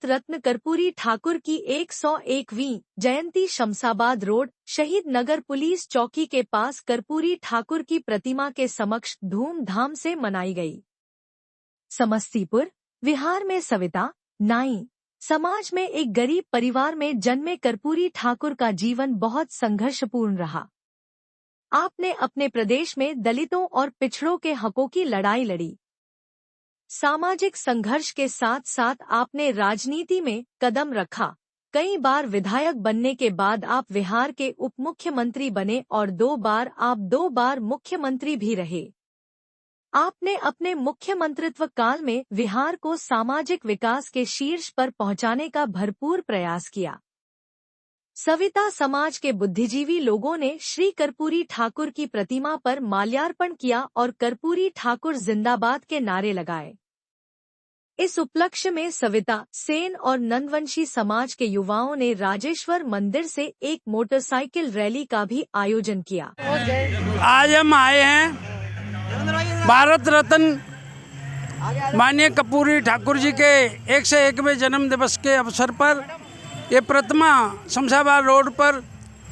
भारत रत्न कर्पूरी ठाकुर की 101वीं जयंती शमशाबाद रोड शहीद नगर पुलिस चौकी के पास कर्पूरी ठाकुर की प्रतिमा के समक्ष धूमधाम से मनाई गई। समस्तीपुर बिहार में सविता नाई समाज में एक गरीब परिवार में जन्मे कर्पूरी ठाकुर का जीवन बहुत संघर्षपूर्ण रहा। आपने अपने प्रदेश में दलितों और पिछड़ों के हकों की लड़ाई लड़ी। सामाजिक संघर्ष के साथ साथ आपने राजनीति में कदम रखा। कई बार विधायक बनने के बाद आप बिहार के उप मुख्यमंत्री बने और 2 बार मुख्यमंत्री भी रहे। आपने अपने मुख्यमंत्रित्व काल में बिहार को सामाजिक विकास के शीर्ष पर पहुंचाने का भरपूर प्रयास किया। सविता समाज के बुद्धिजीवी लोगों ने श्री कर्पूरी ठाकुर की प्रतिमा पर माल्यार्पण किया और कर्पूरी ठाकुर जिंदाबाद के नारे लगाए। इस उपलक्ष्य में सविता सेन और नंदवंशी समाज के युवाओं ने राजेश्वर मंदिर से एक मोटरसाइकिल रैली का भी आयोजन किया। आज हम आए हैं भारत रत्न माननीय कर्पूरी ठाकुर जी के 101वें जन्म दिवस के अवसर पर ये प्रतिमा शमशाबाद रोड पर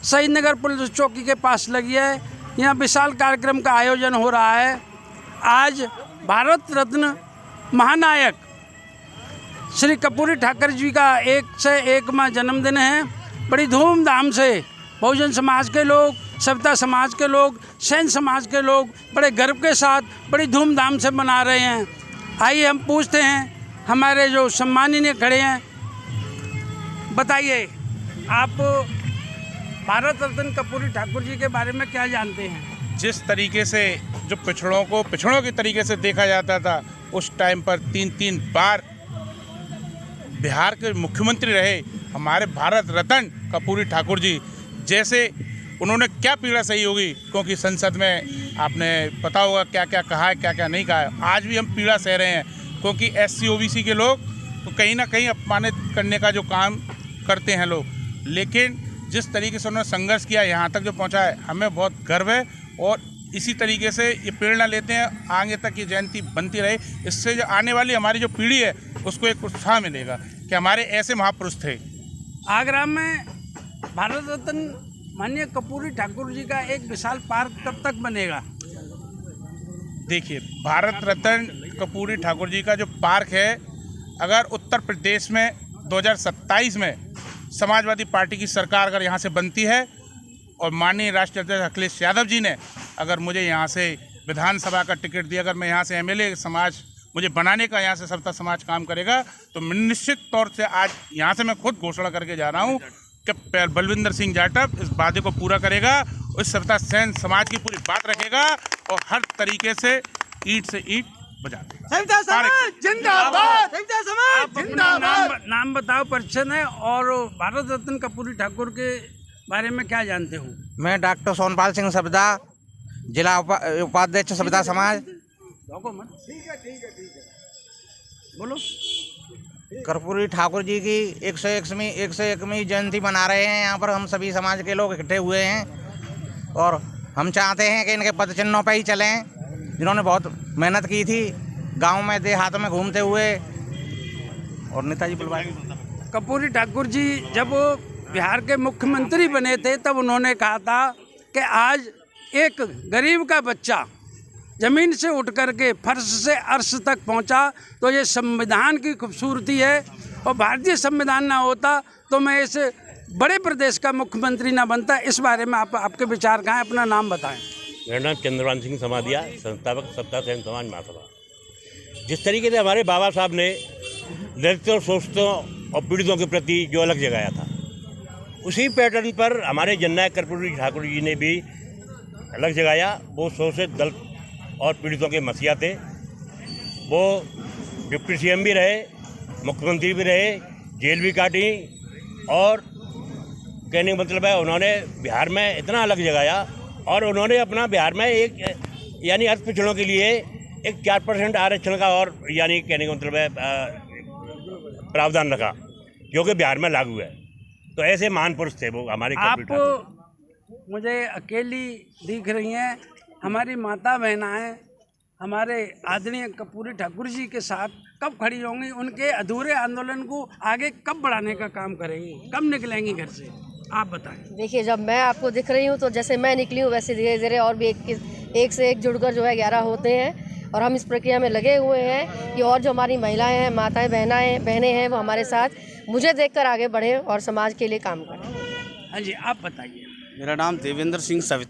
शहीद नगर पुलिस चौकी के पास लगी है। यहाँ विशाल कार्यक्रम का आयोजन हो रहा है। आज भारत रत्न महानायक श्री कर्पूरी ठाकुर जी का 101वां जन्मदिन है। बड़ी धूमधाम से बहुजन समाज के लोग, सविता समाज के लोग, सैन समाज के लोग बड़े गर्व के साथ बड़ी धूमधाम से मना रहे हैं। आइए हम पूछते हैं हमारे जो सम्माननीय खड़े हैं, बताइए आप भारत रत्न कर्पूरी ठाकुर जी के बारे में क्या जानते हैं? जिस तरीके से जो पिछड़ों के तरीके से देखा जाता था, उस टाइम पर 3 बार बिहार के मुख्यमंत्री रहे हमारे भारत रत्न कर्पूरी ठाकुर जी। जैसे उन्होंने क्या पीड़ा सही होगी, क्योंकि संसद में आपने पता होगा क्या क्या कहा है, क्या क्या नहीं कहा है। आज भी हम पीड़ा सह रहे हैं, क्योंकि SC OBC के लोग तो कहीं ना कहीं अपमानित करने का जो काम करते हैं लोग, लेकिन जिस तरीके से उन्होंने संघर्ष किया यहाँ तक जो पहुँचा है, हमें बहुत गर्व है। और इसी तरीके से ये प्रेरणा लेते हैं, आगे तक ये जयंती बनती रहे। इससे जो आने वाली हमारी जो पीढ़ी है उसको एक उत्साह मिलेगा कि हमारे ऐसे महापुरुष थे। आगरा में भारत रत्न माननीय कर्पूरी ठाकुर जी का एक विशाल पार्क कब तक बनेगा? देखिए, भारत रत्न कर्पूरी ठाकुर जी का जो पार्क है, अगर उत्तर प्रदेश में 2027 में समाजवादी पार्टी की सरकार अगर यहाँ से बनती है और माननीय राष्ट्रीय अध्यक्ष अखिलेश यादव जी ने अगर मुझे यहाँ से विधानसभा का टिकट दिया, अगर मैं यहाँ से MLA समाज मुझे बनाने का यहाँ से सविता समाज काम करेगा, तो निश्चित तौर से आज यहाँ से मैं खुद घोषणा करके जा रहा हूँ कि बलविंदर सिंह जाटव इस वादे को पूरा करेगा, उस सविता सेन समाज की पूरी बात रखेगा और हर तरीके से ईंट से ईंट बजा देगा। सविता समाज जिंदाबाद, सविता समाज जिंदाबाद। नाम बताओ, परिचय है और भारत रत्न कर्पूरी ठाकुर के बारे में क्या जानते हो? मैं डॉक्टर सोनपाल सिंह सविता, जिला उपाध्यक्ष सविता समाज। बोलो। कर्पूरी ठाकुर जी की 101वीं जयंती मना रहे हैं। यहाँ पर हम सभी समाज के लोग इकट्ठे हुए हैं और हम चाहते हैं कि इनके पद चिन्हों पर ही चलें, जिन्होंने बहुत मेहनत की थी गांव में देहातों में घूमते हुए। और नेताजी बुलवाए कर्पूरी ठाकुर जी जब बिहार के मुख्यमंत्री बने थे, तब उन्होंने कहा था कि आज एक गरीब का बच्चा ज़मीन से उठ करके फर्श से अर्श तक पहुंचा, तो ये संविधान की खूबसूरती है। और भारतीय संविधान ना होता तो मैं इस बड़े प्रदेश का मुख्यमंत्री ना बनता। इस बारे में आपके विचार कहाँ हैं? अपना नाम बताएं। मेरा नाम चंद्रवान सिंह समाधिया, संस्थापक सविता सेन समाज महासभा। जिस तरीके से हमारे बाबा साहब ने दलितों, शोषितों और पीड़ितों के प्रति जो अलग जगाया था, उसी पैटर्न पर हमारे जननायक कर्पूरी ठाकुर जी ने भी अलग जगाया। वो शोषित दलित और पीड़ितों के मसीहा थे। वो डिप्टी CM भी रहे, मुख्यमंत्री भी रहे, जेल भी काटी, और कहने का मतलब है उन्होंने बिहार में इतना अलग जगाया। और उन्होंने अपना बिहार में एक यानी अल्प पिछड़ों के लिए एक 4% आरक्षण का और यानी कहने का मतलब है प्रावधान रखा, जो कि बिहार में लागू है। तो ऐसे महान पुरुष थे वो हमारे। आप मुझे अकेली दिख रही हैं, हमारी माता बहना हैं, हमारे आदरणीय कर्पूरी ठाकुर जी के साथ कब खड़ी होंगी, उनके अधूरे आंदोलन को आगे कब बढ़ाने का काम करेंगी, कब निकलेंगी घर से, आप बताएं। देखिए, जब मैं आपको दिख रही हूँ तो जैसे मैं निकली हूँ वैसे धीरे धीरे और भी एक से एक जुड़कर जो है 11 होते हैं और हम इस प्रक्रिया में लगे हुए हैं कि और जो हमारी महिलाएं हैं, माताएं, बहनें हैं, वो हमारे साथ मुझे देखकर आगे बढ़े और समाज के लिए काम करें। हाँ जी, आप बताइए। मेरा नाम देवेंद्र सिंह सविता